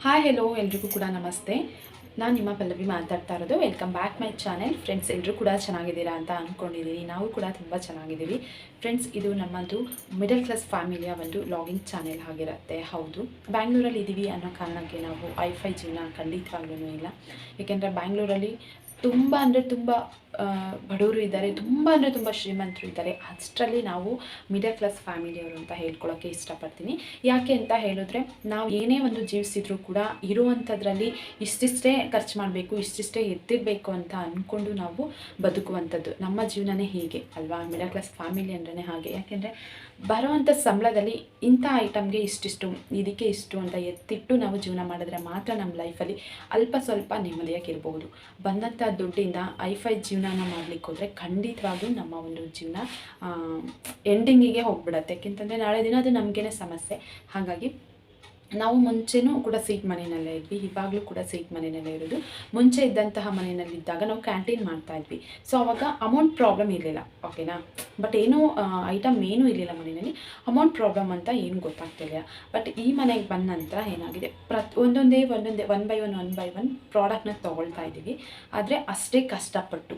Hi hello ಎಲ್ರಿಗೂ ಕೂಡ ನಮಸ್ತೆ. ನಾನು ನಿಮ್ಮ ಪಲ್ಲವಿ ಮಾತಾಡ್ತಾ ಇರೋದು. Welcome back my channel. Friends, ಎಲ್ಲರೂ ಕೂಡ ಚೆನ್ನಾಗಿದ್ದೀರಾ ಅಂತ ಅಂದ್ಕೊಂಡಿದ್ದೀನಿ. ನಾವು ಕೂಡ ತುಂಬ ಚೆನ್ನಾಗಿದ್ದೀವಿ ಫ್ರೆಂಡ್ಸ್. ಇದು ನಮ್ಮದು ಮಿಡಲ್ ಕ್ಲಾಸ್ ಫ್ಯಾಮಿಲಿಯ ಒಂದು ಲಾಗಿಂಗ್ ಚಾನೆಲ್ ಆಗಿರುತ್ತೆ. ಹೌದು, ಬ್ಯಾಂಗ್ಳೂರಲ್ಲಿ ಇದ್ದೀವಿ ಅನ್ನೋ ಕಾರಣಕ್ಕೆ ನಾವು ಐಫೈ ಜೀವನ ಖಂಡಿತವಾಗ್ಲೂ ಇಲ್ಲ. ಏಕೆಂದರೆ ಬ್ಯಾಂಗ್ಳೂರಲ್ಲಿ ತುಂಬ ಅಂದರೆ ತುಂಬ ಬಡವರು ಇದ್ದಾರೆ, ತುಂಬ ಅಂದರೆ ತುಂಬ ಶ್ರೀಮಂತರು ಇದ್ದಾರೆ. ಅಷ್ಟರಲ್ಲಿ ನಾವು ಮಿಡಲ್ ಕ್ಲಾಸ್ ಫ್ಯಾಮಿಲಿಯವರು ಅಂತ ಹೇಳ್ಕೊಳ್ಳೋಕ್ಕೆ ಇಷ್ಟಪಡ್ತೀನಿ. ಯಾಕೆ ಅಂತ ಹೇಳಿದ್ರೆ, ನಾವು ಏನೇ ಒಂದು ಜೀವಿಸಿದ್ರೂ ಕೂಡ ಇರುವಂಥದ್ರಲ್ಲಿ ಇಷ್ಟಿಷ್ಟೇ ಖರ್ಚು ಮಾಡಬೇಕು, ಇಷ್ಟಿಷ್ಟೇ ಎತ್ತಿರಬೇಕು ಅಂತ ಅಂದ್ಕೊಂಡು ನಾವು ಬದುಕುವಂಥದ್ದು. ನಮ್ಮ ಜೀವನನೇ ಹೀಗೆ ಅಲ್ವಾ? ಮಿಡಲ್ ಕ್ಲಾಸ್ ಫ್ಯಾಮಿಲಿ ಅಂದ್ರೇ ಹಾಗೆ. ಯಾಕೆಂದರೆ ಬರೋವಂಥ ಸಂಬಳದಲ್ಲಿ ಇಂಥ ಐಟಮ್ಗೆ ಇಷ್ಟಿಷ್ಟು, ಇದಕ್ಕೆ ಇಷ್ಟು ಅಂತ ಎತ್ತಿಟ್ಟು ನಾವು ಜೀವನ ಮಾಡಿದ್ರೆ ಮಾತ್ರ ನಮ್ಮ ಲೈಫಲ್ಲಿ ಅಲ್ಪ ಸ್ವಲ್ಪ ನೆಮ್ಮದಿಯಾಗಿರ್ಬೋದು. ಬಂದಂಥ ದುಡ್ಡಿಂದ ಐಫೈ ಜೀವನನ ಮಾಡಲಿಕ್ಕೆ ಹೋದರೆ ಖಂಡಿತವಾಗ್ಲೂ ನಮ್ಮ ಒಂದು ಜೀವನ ಎಂಡಿಂಗಿಗೆ ಹೋಗ್ಬಿಡತ್ತೆ. ಯಾಕೆಂತಂದರೆ ನಾಳೆ ದಿನ ಅದು ನಮಗೇನೆ ಸಮಸ್ಯೆ. ಹಾಗಾಗಿ ನಾವು ಮುಂಚೆನೂ ಕೂಡ ಸೀಟ್ ಮನೆಯಲ್ಲೇ ಇದ್ವಿ, ಇವಾಗಲೂ ಕೂಡ ಸೀಟ್ ಮನೆಯಲ್ಲೇ ಇರೋದು. ಮುಂಚೆ ಇದ್ದಂತಹ ಮನೆಯಲ್ಲಿದ್ದಾಗ ನಾವು ಕ್ಯಾಂಟೀನ್ ಮಾಡ್ತಾಯಿದ್ವಿ. ಸೊ ಆವಾಗ ಅಮೌಂಟ್ ಪ್ರಾಬ್ಲಮ್ ಇರಲಿಲ್ಲ, ಓಕೆನಾ. ಬಟ್ ಏನೂ ಐಟಮ್ ಏನೂ ಇರಲಿಲ್ಲ ಮನೆಯಲ್ಲಿ, ಅಮೌಂಟ್ ಪ್ರಾಬ್ಲಮ್ ಅಂತ ಏನೂ ಗೊತ್ತಾಗ್ತಿರಲಿಲ್ಲ. ಬಟ್ ಈ ಮನೆಗೆ ಬಂದ ನಂತರ ಏನಾಗಿದೆ, ಒಂದೊಂದೇ ಒನ್ ಬೈ ಒನ್ ಪ್ರಾಡಕ್ಟ್ನ ತೊಗೊಳ್ತಾ ಇದ್ದೀವಿ. ಆದರೆ ಅಷ್ಟೇ ಕಷ್ಟಪಟ್ಟು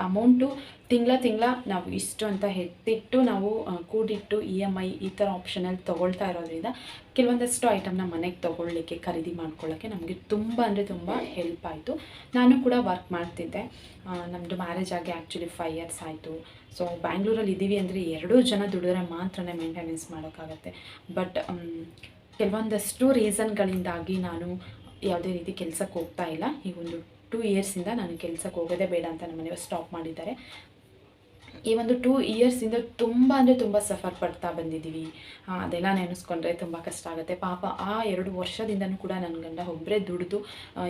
ಅಮೌಂಟು ತಿಂಗಳ ನಾವು ಇಷ್ಟು ಅಂತ ಎತ್ತಿಟ್ಟು ನಾವು ಕೂಡಿಟ್ಟು EMI ಈ ಥರ ಆಪ್ಷನಲ್ಲಿ ತೊಗೊಳ್ತಾ ಇರೋದ್ರಿಂದ ಕೆಲವೊಂದಷ್ಟು ಐಟಮ್ನ ಮನೆಗೆ ತೊಗೊಳ್ಳಿಕ್ಕೆ, ಖರೀದಿ ಮಾಡ್ಕೊಳ್ಳೋಕ್ಕೆ ನಮಗೆ ತುಂಬ ಅಂದರೆ ತುಂಬ ಹೆಲ್ಪ್ ಆಯಿತು. ನಾನು ಕೂಡ ವರ್ಕ್ ಮಾಡ್ತಿದ್ದೆ. ನಮ್ಮದು ಮ್ಯಾರೇಜ್ ಆಗಿ ಆ್ಯಕ್ಚುಲಿ 5 ಇಯರ್ಸ್ ಆಯಿತು. ಸೊ ಬ್ಯಾಂಗ್ಳೂರಲ್ಲಿ ಇದ್ದೀವಿ ಅಂದರೆ 2 ಜನ ದುಡಿದ್ರೆ ಮಾತ್ರನೇ ಮೇಂಟೆನೆನ್ಸ್ ಮಾಡೋಕ್ಕಾಗತ್ತೆ. ಬಟ್ ಕೆಲವೊಂದಷ್ಟು ರೀಸನ್ಗಳಿಂದಾಗಿ ನಾನು ಯಾವುದೇ ರೀತಿ ಕೆಲಸಕ್ಕೆ ಹೋಗ್ತಾ ಇಲ್ಲ. ಈ ಒಂದು 2 ಇಯರ್ಸಿಂದ ನಾನು ಕೆಲಸಕ್ಕೆ ಹೋಗೋದೇ ಬೇಡ ಅಂತ ನಮ್ಮ ಮನೆಯವರು ಸ್ಟಾಪ್ ಮಾಡಿದ್ದಾರೆ. ಈ ಒಂದು 2 ಇಯರ್ಸಿಂದ ತುಂಬ ಅಂದರೆ ತುಂಬ ಸಫರ್ ಪಡ್ತಾ ಬಂದಿದ್ದೀವಿ. ಅದೆಲ್ಲ ನೆನೆಸ್ಕೊಂಡ್ರೆ ತುಂಬ ಕಷ್ಟ ಆಗುತ್ತೆ. ಪಾಪ ಆ 2 ವರ್ಷದಿಂದನೂ ಕೂಡ ನನ್ನ ಗಂಡ ಒಬ್ಬರೇ ದುಡಿದು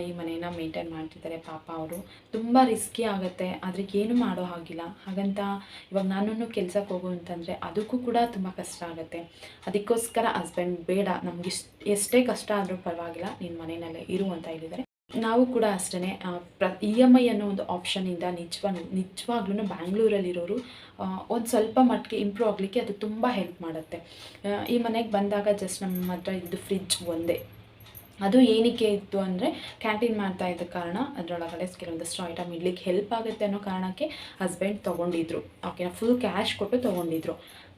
ಈ ಮನೇನ ಮೇಂಟೈನ್ ಮಾಡ್ತಿದ್ದಾರೆ. ಪಾಪ ಅವರು ತುಂಬ ರಿಸ್ಕಿ ಆಗುತ್ತೆ, ಆದರೆ ಏನು ಮಾಡೋ ಹಾಗಿಲ್ಲ. ಹಾಗಂತ ಇವಾಗ ನಾನು ಕೆಲ್ಸಕ್ಕೆ ಹೋಗು ಅಂತಂದರೆ ಅದಕ್ಕೂ ಕೂಡ ತುಂಬ ಕಷ್ಟ ಆಗುತ್ತೆ. ಅದಕ್ಕೋಸ್ಕರ ಹಸ್ಬೆಂಡ್ ಬೇಡ, ನಮ್ಗೆ ಎಷ್ಟೇ ಕಷ್ಟ ಆದರೂ ಪರವಾಗಿಲ್ಲ, ನೀನು ಮನೆಯಲ್ಲೇ ಇರು ಅಂತ ಹೇಳಿದ್ದಾರೆ. ನಾವು ಕೂಡ ಅಷ್ಟೇ EMI ಅನ್ನೋ ಒಂದು ಆಪ್ಷನಿಂದ ನಿಜವಾಗ್ಲೂ ಬ್ಯಾಂಗ್ಳೂರಲ್ಲಿರೋರು ಒಂದು ಸ್ವಲ್ಪ ಮಟ್ಟಿಗೆ ಇಂಪ್ರೂವ್ ಆಗಲಿಕ್ಕೆ ಅದು ತುಂಬ ಹೆಲ್ಪ್ ಮಾಡುತ್ತೆ. ಈ ಮನೆಗೆ ಬಂದಾಗ ಜಸ್ಟ್ ನಮ್ಮ ಹತ್ರ ಇದ್ದು ಫ್ರಿಡ್ಜ್ ಒಂದೇ. ಅದು ಏನಕ್ಕೆ ಇತ್ತು ಅಂದರೆ ಕ್ಯಾಂಟೀನ್ ಮಾಡ್ತಾ ಇದ್ದ ಕಾರಣ ಅದರೊಳಗಡೆ ಕೆಲವೊಂದಷ್ಟು ಐಟಮ್ ಇಡ್ಲಿಕ್ಕೆ ಹೆಲ್ಪ್ ಆಗುತ್ತೆ ಅನ್ನೋ ಕಾರಣಕ್ಕೆ ಹಸ್ಬೆಂಡ್ ತೊಗೊಂಡಿದ್ರು. ಓಕೆನಾ, ಫುಲ್ ಕ್ಯಾಶ್ ಕೊಟ್ಟು ತೊಗೊಂಡಿದ್ರು.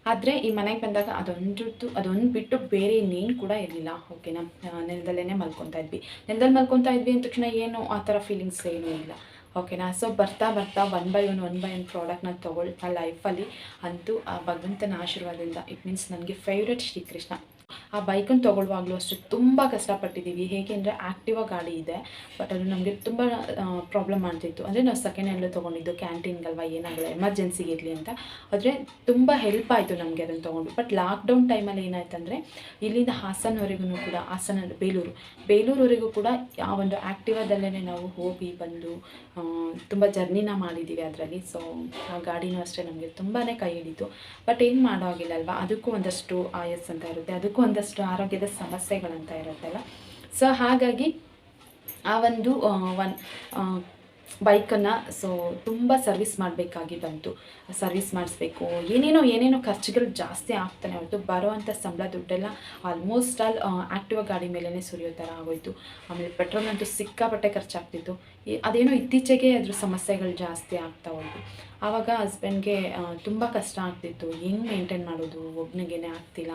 ಆದರೆ ಈ ಮನೆಗೆ ಬಂದಾಗ ಅದೊಂದು ಬಿಟ್ಟು ಬೇರೆ ಇನ್ನೇನು ಕೂಡ ಇರಲಿಲ್ಲ. ಓಕೆನಾ, ನೆಲದಲ್ಲೇ ಮಲ್ಕೊತಾ ಇದ್ವಿ. ನೆಲದಲ್ಲಿ ಮಲ್ಕೊತಾ ಇದ್ವಿ ಅಂದ ತಕ್ಷಣ ಏನು ಆ ಥರ ಫೀಲಿಂಗ್ಸ್ ಏನೂ ಇಲ್ಲ. ಓಕೆನಾ. ಸೊ ಬರ್ತಾ ಒನ್ ಬೈ ಒನ್ ಪ್ರಾಡಕ್ಟ್ನ ತೊಗೊಳ್ತಾ ಲೈಫಲ್ಲಿ ಅಂತೂ ಆ ಭಗವಂತನ ಆಶೀರ್ವಾದದಿಂದ, ಇಟ್ ಮೀನ್ಸ್ ನನಗೆ ಫೇವ್ರೆಟ್ ಶ್ರೀಕೃಷ್ಣ. ಆ ಬೈಕನ್ನು ತೊಗೊಳ್ಳುವಾಗಲೂ ಅಷ್ಟು ತುಂಬ ಕಷ್ಟಪಟ್ಟಿದ್ದೀವಿ. ಹೇಗೆ ಅಂದರೆ ಆ್ಯಕ್ಟಿವಾ ಗಾಡಿ ಇದೆ, ಬಟ್ ಅದು ನಮಗೆ ತುಂಬ ಪ್ರಾಬ್ಲಮ್ ಮಾಡ್ತಿತ್ತು. ಅಂದರೆ ನಾವು ಸೆಕೆಂಡ್ ಹ್ಯಾಂಡ್ಲು ತೊಗೊಂಡಿದ್ದು ಕ್ಯಾಂಟೀನ್ಗಲ್ವ, ಏನಾಗಲ್ಲ ಎಮರ್ಜೆನ್ಸಿಗೆ ಇರಲಿ ಅಂತ. ಆದರೆ ತುಂಬ ಹೆಲ್ಪ್ ಆಯಿತು ನಮಗೆ ಅದನ್ನು ತೊಗೊಂಡು. ಬಟ್ ಲಾಕ್ಡೌನ್ ಟೈಮಲ್ಲಿ ಏನಾಯ್ತಂದರೆ ಇಲ್ಲಿಂದ ಹಾಸನವರೆಗೂ ಕೂಡ, ಬೇಲೂರವರೆಗೂ ಕೂಡ ಆ ಒಂದು ಆ್ಯಕ್ಟಿವಾದಲ್ಲೇ ನಾವು ಹೋಗಿ ಬಂದು ತುಂಬ ಜರ್ನಿನ ಮಾಡಿದ್ದೀವಿ ಅದರಲ್ಲಿ. ಸೊ ಆ ಗಾಡಿನೂ ಅಷ್ಟೇ ನಮಗೆ ತುಂಬಾ ಕೈ ಹಿಡಿತು. ಬಟ್ ಏನು ಮಾಡೋ ಆಗಿಲ್ಲ ಅಲ್ವಾ, ಅದಕ್ಕೂ ಒಂದಷ್ಟು ಆಯಸ್ ಅಂತ ಇರುತ್ತೆ, ಅದಕ್ಕೂ ಒಂದಷ್ಟು ಆರೋಗ್ಯದ ಸಮಸ್ಯೆಗಳಂತ ಇರುತ್ತಲ್ಲ. ಸೊ ಹಾಗಾಗಿ ಆ ಒಂದು ಬೈಕನ್ನು ತುಂಬ ಸರ್ವಿಸ್ ಮಾಡಬೇಕಾಗಿ ಬಂತು. ಸರ್ವಿಸ್ ಮಾಡಿಸ್ಬೇಕು, ಏನೇನೋ ಖರ್ಚುಗಳು ಜಾಸ್ತಿ ಆಗ್ತಾನೆ ಹೊರತು ಬರೋವಂಥ ಸಂಬಳ ದುಡ್ಡೆಲ್ಲ ಆಲ್ಮೋಸ್ಟ್ ಆ್ಯಕ್ಟಿವಾ ಗಾಡಿ ಮೇಲೇ ಸುರಿಯೋ ಥರ ಆಗೋಯಿತು. ಆಮೇಲೆ ಪೆಟ್ರೋಲ್ನಂತೂ ಸಿಕ್ಕಾಪಟ್ಟೆ ಖರ್ಚಾಗ್ತಿತ್ತು. ಅದೇನೋ ಇತ್ತೀಚೆಗೆ ಅದ್ರ ಸಮಸ್ಯೆಗಳು ಜಾಸ್ತಿ ಆಗ್ತಾ ಹೋಯಿತು. ಆವಾಗ ಹಸ್ಬೆಂಡ್ಗೆ ತುಂಬ ಕಷ್ಟ ಆಗ್ತಿತ್ತು, ಹೆಂಗೆ ಮೇಂಟೈನ್ ಮಾಡೋದು, ಒಬ್ಬನಿಗೇನೆ ಆಗ್ತಿಲ್ಲ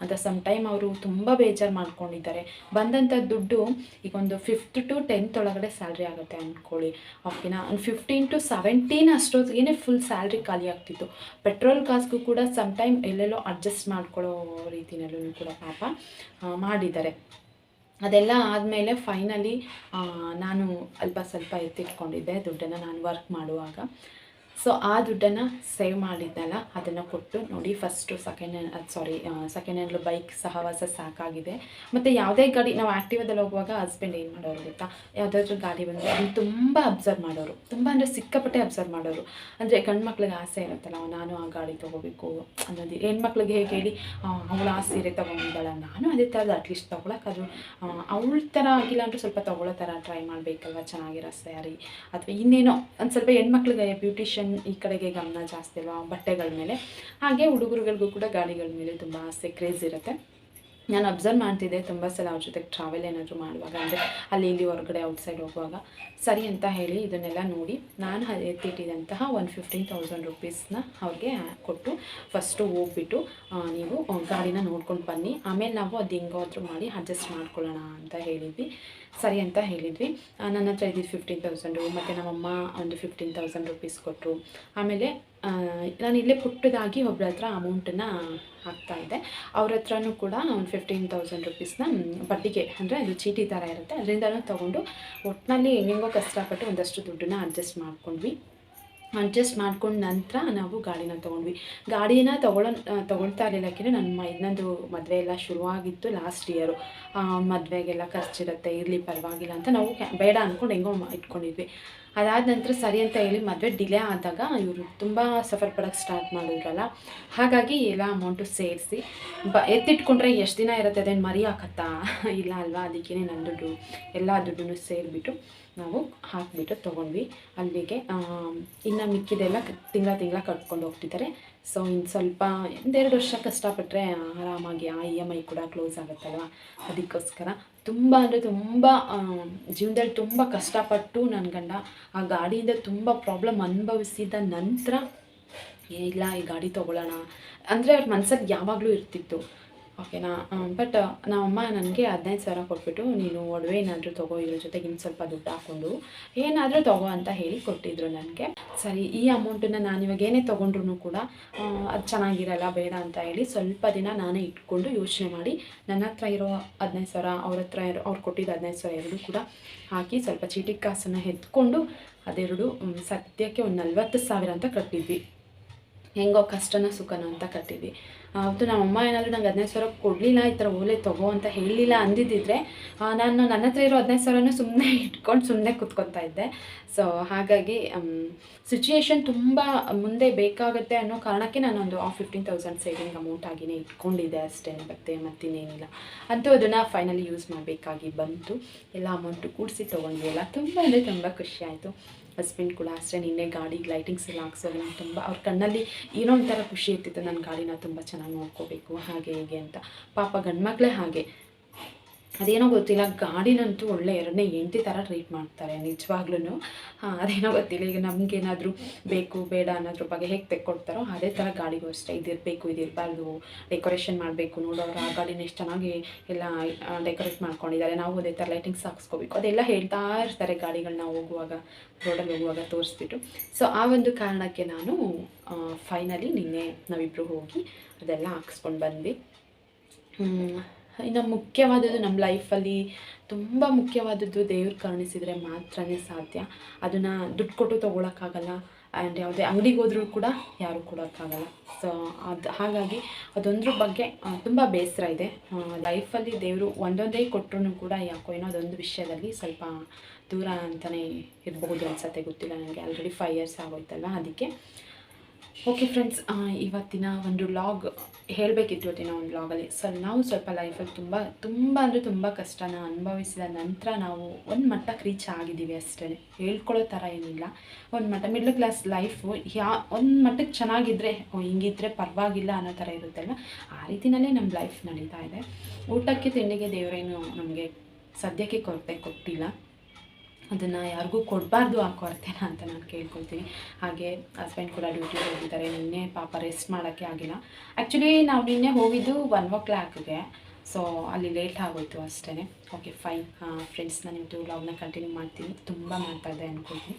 ಅಂತ. ಸಮ್ ಟೈಮ್ ಅವರು ತುಂಬ ಬೇಜಾರು ಮಾಡ್ಕೊಂಡಿದ್ದಾರೆ. ಬಂದಂಥ ದುಡ್ಡು ಈಗ ಒಂದು 5th to 10th ಒಳಗಡೆ ಸ್ಯಾಲ್ರಿ ಆಗುತ್ತೆ ಅಂದ್ಕೊಳ್ಳಿ. ಓಕೆನಾ, ಒಂದು 15 to 17 ಅಷ್ಟೊತ್ತಿಗೆ ಫುಲ್ ಸ್ಯಾಲ್ರಿ ಖಾಲಿ ಆಗ್ತಿತ್ತು. ಪೆಟ್ರೋಲ್ ಕಾಸ್ಗೂ ಕೂಡ ಸಮ್ ಟೈಮ್ ಎಲ್ಲೆಲ್ಲೋ ಅಡ್ಜಸ್ಟ್ ಮಾಡ್ಕೊಳ್ಳೋ ರೀತಿಯಲ್ಲೂ ಕೂಡ ಪಾಪ ಮಾಡಿದ್ದಾರೆ. ಅದೆಲ್ಲ ಆದಮೇಲೆ ಫೈನಲಿ ನಾನು ಅಲ್ಪ ಸ್ವಲ್ಪ ಎತ್ತಿಟ್ಕೊಂಡಿದ್ದೆ ದುಡ್ಡನ್ನು ನಾನು ವರ್ಕ್ ಮಾಡುವಾಗ. ಸೊ ಆ ದುಡ್ಡನ್ನು ಸೇವ್ ಮಾಡಿದ್ನಲ್ಲ, ಅದನ್ನು ಕೊಟ್ಟು ನೋಡಿ, ಫಸ್ಟು ಸೆಕೆಂಡ್ ಹ್ಯಾಂಡ್ಲು ಬೈಕ್ ಸಹವಾಸ ಸಾಕಾಗಿದೆ. ಮತ್ತು ಯಾವುದೇ ಗಾಡಿ ನಾವು ಆ್ಯಕ್ಟಿವಾದಲ್ಲಿ ಹೋಗುವಾಗ ಹಸ್ಬೆಂಡ್ ಏನು ಮಾಡೋರು ಗೊತ್ತಾ, ಯಾವುದಾದ್ರೂ ಗಾಡಿ ಬಂದರೆ ಅದನ್ನು ತುಂಬ ಅಬ್ಸರ್ವ್ ಮಾಡೋರು, ತುಂಬ ಅಂದರೆ ಸಿಕ್ಕಾಪಟ್ಟೆ ಅಬ್ಸರ್ವ್ ಮಾಡೋರು. ಅಂದರೆ ಗಂಡು ಮಕ್ಳಿಗೆ ಆಸೆ ಇರುತ್ತಲ್ಲ, ನಾನು ಆ ಗಾಡಿ ತೊಗೋಬೇಕು ಅನ್ನೋದು. ಹೆಣ್ಮಕ್ಳಿಗೆ ಹೇಗೆ ಹೇಳಿ, ಅವಳು ಆ ಸೀರೆ ತೊಗೊಂಡಿದ್ದಾಳ, ನಾನು ಅದೇ ಥರದ್ದು ಅಟ್ಲೀಸ್ಟ್ ತೊಗೊಳಕ್ಕಾದ್ರು ಅವಳ ಥರ ಆಗಿಲ್ಲ ಅಂದರೂ ಸ್ವಲ್ಪ ತೊಗೊಳ್ಳೋ ಥರ ಟ್ರೈ ಮಾಡಬೇಕಲ್ವ, ಚೆನ್ನಾಗಿರೋ ಸ್ಯಾರಿ ಅಥವಾ ಇನ್ನೇನೋ ಒಂದು ಸ್ವಲ್ಪ. ಹೆಣ್ಮಕ್ಳಿಗೆ ಬ್ಯೂಟಿಷನ್ ಈ ಕಡೆಗೆ ಗಮನ ಜಾಸ್ತಿ ಅಲ್ವಾ, ಬಟ್ಟೆಗಳ ಮೇಲೆ. ಹಾಗೆ ಹುಡುಗರುಗಳಿಗೂ ಕೂಡ ಗಾಡಿಗಳ ಮೇಲೆ ತುಂಬ ಆಸೆ, ಕ್ರೇಜ್ ಇರುತ್ತೆ. ನಾನು ಅಬ್ಸರ್ವ್ ಮಾಡ್ತಿದ್ದೆ ತುಂಬ ಸಲ ಅವ್ರ ಜೊತೆಗೆ ಟ್ರಾವೆಲ್ ಏನಾದರೂ ಮಾಡುವಾಗ, ಅಂದರೆ ಅಲ್ಲಿ ಇಲ್ಲಿ ಹೊರಗಡೆ ಔಟ್ಸೈಡ್ ಹೋಗುವಾಗ. ಸರಿ ಅಂತ ಹೇಳಿ ಇದನ್ನೆಲ್ಲ ನೋಡಿ ನಾನು ಎತ್ತಿಟ್ಟಿದ್ದಂತಹ 15,000 ರುಪೀಸ್ನ ಅವ್ರಿಗೆ ಕೊಟ್ಟು, ಫಸ್ಟು ಹೋಗ್ಬಿಟ್ಟು ನೀವು ಗಾಡಿನ ನೋಡ್ಕೊಂಡು ಬನ್ನಿ, ಆಮೇಲೆ ನಾವು ಅದು ಹೆಂಗಾದ್ರೂ ಮಾಡಿ ಅಡ್ಜಸ್ಟ್ ಮಾಡ್ಕೊಳ್ಳೋಣ ಅಂತ ಹೇಳಿದ್ವಿ. ಸರಿ ಅಂತ ಹೇಳಿದ್ವಿ. ನನ್ನ ಹತ್ರ ಇದ್ದಿದ್ದು 15,000 ಮತ್ತು ನಮ್ಮಮ್ಮ ಒಂದು 15,000 ರುಪೀಸ್ ಕೊಟ್ಟರು. ಆಮೇಲೆ ನಾನು ಇಲ್ಲೇ ಪುಟ್ಟದಾಗಿ ಒಬ್ಬರ ಹತ್ರ ಅಮೌಂಟನ್ನು ಹಾಕ್ತಾಯಿದ್ದೆ. ಅವ್ರ ಹತ್ರನೂ ಕೂಡ ಒಂದು 15,000 ರುಪೀಸ್ನ ಬಡ್ಡಿಗೆ, ಅಂದರೆ ಅದು ಚೀಟಿ ಥರ ಇರುತ್ತೆ, ಅದರಿಂದನೂ ತೊಗೊಂಡು ಒಟ್ಟಿನಲ್ಲಿ ಹೆಂಗೆಂಗೋ ಕಷ್ಟಪಟ್ಟು ಒಂದಷ್ಟು ದುಡ್ಡನ್ನ ಅಡ್ಜಸ್ಟ್ ಮಾಡ್ಕೊಂಡು ನಂತರ ನಾವು ಗಾಡಿನ ತೊಗೊಂಡ್ವಿ. ಗಾಡಿನ ತೊಗೊಳ್ತಾ ಇರಲಿಲ್ಲ, ಯಾಕೆಂದರೆ ನನ್ನ ಇನ್ನೊಂದು ಮದುವೆ ಎಲ್ಲ ಶುರುವಾಗಿತ್ತು ಲಾಸ್ಟ್ ಇಯರು. ಮದುವೆಗೆಲ್ಲ ಖರ್ಚಿರುತ್ತೆ, ಇರಲಿ ಪರವಾಗಿಲ್ಲ ಅಂತ ನಾವು ಬೇಡ ಅಂದ್ಕೊಂಡು ಹೆಂಗೋ ಇಟ್ಕೊಂಡಿದ್ವಿ. ಅದಾದ ನಂತರ ಸರಿ ಅಂತ ಹೇಳಿ ಮದುವೆ ಡಿಲೇ ಆದಾಗ ಇವರು ತುಂಬ ಸಫರ್ ಪಡೋಕ್ಕೆ ಸ್ಟಾರ್ಟ್ ಮಾಡಿದ್ರಲ್ಲ, ಹಾಗಾಗಿ ಎಲ್ಲ ಅಮೌಂಟು ಸೇರಿಸಿ ಎತ್ತಿಟ್ಕೊಂಡ್ರೆ ಎಷ್ಟು ದಿನ ಇರುತ್ತೆ, ಅದೇನು ಮರಿ ಹಾಕತ್ತಾ ಇಲ್ಲ ಅಲ್ವಾ, ಅದಕ್ಕೇ ನನ್ನ ದುಡ್ಡು ಎಲ್ಲ ದುಡ್ಡನ್ನು ಸೇರಿಬಿಟ್ಟು ನಾವು ಹಾಕಿಬಿಟ್ಟು ತೊಗೊಂಡ್ವಿ. ಅಲ್ಲಿಗೆ ಇನ್ನು ಮಿಕ್ಕಿದೆಲ್ಲ ತಿಂಗಳ ಕಟ್ಕೊಂಡು ಹೋಗ್ತಿದ್ದಾರೆ. ಸೊ ಇನ್ನು ಸ್ವಲ್ಪ 1-2 ವರ್ಷ ಕಷ್ಟಪಟ್ಟರೆ ಆರಾಮಾಗಿ ಆ EMI ಕೂಡ ಕ್ಲೋಸ್ ಆಗುತ್ತಲ್ವ, ಅದಕ್ಕೋಸ್ಕರ ತುಂಬ ಅಂದರೆ ತುಂಬ ಜೀವನದಲ್ಲಿ ತುಂಬ ಕಷ್ಟಪಟ್ಟು ನನ್ನ ಗಂಡ ಆ ಗಾಡಿಯಿಂದ ತುಂಬ ಪ್ರಾಬ್ಲಮ್ ಅನುಭವಿಸಿದ ನಂತರ ಇಲ್ಲ ಈ ಗಾಡಿ ತೊಗೊಳ್ಳೋಣ ಅಂದರೆ ಅವ್ರ ಮನಸ್ಸಲ್ಲಿ ಯಾವಾಗಲೂ ಇರ್ತಿತ್ತು, ಓಕೆನಾ. ಬಟ್ ನಮ್ಮಮ್ಮ ನನಗೆ 15,000 ಕೊಟ್ಬಿಟ್ಟು ನೀನು ಒಡವೆ ಏನಾದರೂ ತೊಗೋ, ಇದ್ರ ಜೊತೆಗೆ ಇನ್ನು ಸ್ವಲ್ಪ ದುಡ್ಡು ಹಾಕ್ಕೊಂಡು ಏನಾದರೂ ತೊಗೋ ಅಂತ ಹೇಳಿ ಕೊಟ್ಟಿದ್ರು ನನಗೆ. ಸರಿ, ಈ ಅಮೌಂಟನ್ನು ನಾನು ಇವಾಗ ಏನೇ ತೊಗೊಂಡ್ರು ಕೂಡ ಅದು ಚೆನ್ನಾಗಿರಲ್ಲ, ಬೇಡ ಅಂತ ಹೇಳಿ ಸ್ವಲ್ಪ ದಿನ ನಾನೇ ಇಟ್ಕೊಂಡು ಯೋಚನೆ ಮಾಡಿ ನನ್ನ ಹತ್ರ ಇರೋ 15,000, ಅವ್ರ ಹತ್ರ ಅವ್ರು ಕೊಟ್ಟಿದ್ದು 15,000 ಎರಡೂ ಕೂಡ ಹಾಕಿ ಸ್ವಲ್ಪ ಚೀಟಿ ಕಾಸನ್ನು ಎತ್ಕೊಂಡು ಅದೆರಡು ಸದ್ಯಕ್ಕೆ ಒಂದು 40,000 ಅಂತ ಕಟ್ಟಿದ್ವಿ. ಹೆಂಗೋ ಕಷ್ಟನ ಸುಖನ ಅಂತ ಕಟ್ಟಿದ್ವಿ. ಅವತ್ತು ನಮ್ಮಮ್ಮ ಏನಾದರೂ ನಂಗೆ 15,000 ಕೊಡಲಿಲ್ಲ, ಈ ಥರ ಓಲೆ ತೊಗೋ ಅಂತ ಹೇಳಲಿಲ್ಲ ಅಂದಿದ್ದಿದ್ರೆ ನಾನು ನನ್ನ ಹತ್ರ ಇರೋ 15,000 ಸುಮ್ಮನೆ ಇಟ್ಕೊಂಡು ಸುಮ್ಮನೆ ಕೂತ್ಕೊತಾ ಇದ್ದೆ. ಸೊ ಹಾಗಾಗಿ ಸಿಚುಯೇಷನ್ ತುಂಬ ಮುಂದೆ ಬೇಕಾಗುತ್ತೆ ಅನ್ನೋ ಕಾರಣಕ್ಕೆ ನಾನೊಂದು 15,000 ಸೇವಿಂಗ್ ಅಮೌಂಟ್ ಆಗಿನೇ ಇಟ್ಕೊಂಡಿದ್ದೆ ಅಷ್ಟೇ, ಮತ್ತಿನ್ನೇನಿಲ್ಲ. ಅಂತೂ ಅದನ್ನು ಫೈನಲಿ ಯೂಸ್ ಮಾಡಬೇಕಾಗಿ ಬಂತು. ಎಲ್ಲ ಅಮೌಂಟು ಕೂಡಿಸಿ ತೊಗೊಂಡ್ವಿ. ಎಲ್ಲ ತುಂಬ ಅಂದರೆ ತುಂಬ ಖುಷಿ ಆಯಿತು. ಹಸ್ಬೆಂಡ್ ಕೂಡ ಅಷ್ಟೇ, ನಿನ್ನೆ ಗಾಡಿಗೆ ಲೈಟಿಂಗ್ಸ್ ಎಲ್ಲ ಹಾಕ್ಸೋದು ನಂಗೆ ತುಂಬ ಅವ್ರ ಕಣ್ಣಲ್ಲಿ ಏನೋ ಒಂಥರ ಖುಷಿ ಇರ್ತಿತ್ತು, ನನ್ನ ಗಾಡಿನ ತುಂಬ ಚೆನ್ನಾಗಿ ನೋಡ್ಕೋಬೇಕು ಹಾಗೆ ಹೀಗೆ ಅಂತ. ಪಾಪ ಗಂಡು ಮಕ್ಕಳೇ ಹಾಗೆ, ಅದೇನೋ ಗೊತ್ತಿಲ್ಲ, ಗಾಡಿನಂತೂ ಒಳ್ಳೆ ಎರಡನೇ ಹೆಂಡತಿ ಥರ ಟ್ರೀಟ್ ಮಾಡ್ತಾರೆ ನಿಜವಾಗ್ಲೂ. ಅದೇನೋ ಗೊತ್ತಿಲ್ಲ, ಈಗ ನಮಗೇನಾದರೂ ಬೇಕು ಬೇಡ ಅನ್ನೋದ್ರ ಬಗ್ಗೆ ಹೇಗೆ ತೆಕ್ಕೊಡ್ತಾರೋ ಅದೇ ಥರ ಗಾಡಿಗೂ ಅಷ್ಟೇ, ಇದಿರಬೇಕು ಇದಿರಬಾರ್ದು, ಡೆಕೋರೇಷನ್ ಮಾಡಬೇಕು, ನೋಡೋರು ಆ ಗಾಡಿನ ಎಷ್ಟು ಚೆನ್ನಾಗಿ ಎಲ್ಲ ಡೆಕೋರೇಟ್ ಮಾಡ್ಕೊಂಡಿದ್ದಾರೆ, ನಾವು ಅದೇ ಥರ ಲೈಟಿಂಗ್ಸ್ ಹಾಕ್ಸ್ಕೋಬೇಕು, ಅದೆಲ್ಲ ಹೇಳ್ತಾ ಇರ್ತಾರೆ ಗಾಡಿಗಳನ್ನ ಹೋಗುವಾಗ, ರೋಡಲ್ಲಿ ಹೋಗುವಾಗ ತೋರಿಸ್ಬಿಟ್ಟು. ಸೊ ಆ ಒಂದು ಕಾರಣಕ್ಕೆ ನಾನು ಫೈನಲಿ ನಿನ್ನೆ ನಾವಿಬ್ಬರು ಹೋಗಿ ಅದೆಲ್ಲ ಹಾಕ್ಸ್ಕೊಂಡು ಬಂದ್ವಿ. ಇನ್ನು ಮುಖ್ಯವಾದದ್ದು ನಮ್ಮ ಲೈಫಲ್ಲಿ ತುಂಬ ಮುಖ್ಯವಾದದ್ದು ದೇವ್ರು ಕರುಣಿಸಿದರೆ ಮಾತ್ರನೇ ಸಾಧ್ಯ. ಅದನ್ನು ದುಡ್ಡು ಕೊಟ್ಟು ತೊಗೊಳಕ್ಕಾಗಲ್ಲ, ಆ್ಯಂಡ್ ಯಾವುದೇ ಅಂಗಡಿಗೆ ಹೋದ್ರೂ ಕೂಡ ಯಾರೂ ಕೊಡೋಕ್ಕಾಗಲ್ಲ. ಸೊ ಹಾಗಾಗಿ ಅದೊಂದ್ರ ಬಗ್ಗೆ ತುಂಬ ಬೇಸರ ಇದೆ. ಲೈಫಲ್ಲಿ ದೇವರು ಒಂದೊಂದೇ ಕೊಟ್ಟರು ಕೂಡ ಯಾಕೋ ಏನೋ ಅದೊಂದು ವಿಷಯದಲ್ಲಿ ಸ್ವಲ್ಪ ದೂರ ಅಂತಲೇ ಇರಬಹುದು ಅನ್ಸತ್ತೆ, ಗೊತ್ತಿಲ್ಲ ನನಗೆ. ಆಲ್ರೆಡಿ 5 years ಆಗೋಯ್ತಲ್ಲ, ಅದಕ್ಕೆ. ಓಕೆ ಫ್ರೆಂಡ್ಸ್, ಇವತ್ತಿನ ಒಂದು ವ್ಲಾಗ್ ಹೇಳಬೇಕಿತ್ತು. ಇವತ್ತಿನ ಒಂದು ವ್ಲಾಗಲ್ಲಿ ನಾವು ಸ್ವಲ್ಪ ಲೈಫಲ್ಲಿ ತುಂಬ ಅಂದರೆ ತುಂಬ ಕಷ್ಟನ ಅನುಭವಿಸಿದ ನಂತರ ನಾವು ಒಂದು ಮಟ್ಟಕ್ಕೆ ರೀಚ್ ಆಗಿದ್ದೀವಿ ಅಷ್ಟೇ, ಹೇಳ್ಕೊಳ್ಳೋ ಥರ ಏನಿಲ್ಲ. ಒಂದು ಮಟ್ಟ ಮಿಡ್ಲ್ ಕ್ಲಾಸ್ ಲೈಫು ಒಂದು ಮಟ್ಟಕ್ಕೆ ಚೆನ್ನಾಗಿದ್ದರೆ ಹಿಂಗಿದ್ರೆ ಪರವಾಗಿಲ್ಲ ಅನ್ನೋ ಥರ ಇರುತ್ತಲ್ಲ, ಆ ರೀತಿಯಲ್ಲೇ ನಮ್ಮ ಲೈಫ್ ನಡೀತಾ ಇದೆ. ಊಟಕ್ಕೆ ತಿಂಡಿಗೆ ದೇವರೇನು ನಮಗೆ ಸದ್ಯಕ್ಕೆ ಕೊರತೆ ಕೊಟ್ಟಿಲ್ಲ, ಅದನ್ನು ಯಾರಿಗೂ ಕೊಡಬಾರ್ದು ಆ ಕೊರತೆನ ಅಂತ ನಾನು ಕೇಳ್ಕೊಳ್ತೀನಿ. ಹಾಗೆ ಹಸ್ಬೆಂಡ್ ಕೂಡ ಡ್ಯೂಟಿಗೆ ಹೋಗಿದ್ದಾರೆ. ನಿನ್ನೆ ಪಾಪ ರೆಸ್ಟ್ ಮಾಡೋಕ್ಕೆ ಆಗಿಲ್ಲ. ಆ್ಯಕ್ಚುಲಿ ನಾವು ನಿನ್ನೆ ಹೋಗಿದ್ದು 1 o'clockಗೆ, ಸೊ ಅಲ್ಲಿ ಲೇಟ್ ಆಗೋಯ್ತು ಅಷ್ಟೇ. ಓಕೆ ಫೈನ್ ಫ್ರೆಂಡ್ಸ್, ನಾನು ಇವತ್ತು ವ್ಲಾಗ್ನ ಕಂಟಿನ್ಯೂ ಮಾಡ್ತೀನಿ. ತುಂಬ ಮಾಡ್ತಾಯಿದ್ದೆ ಅಂದ್ಕೊಳ್ತೀನಿ.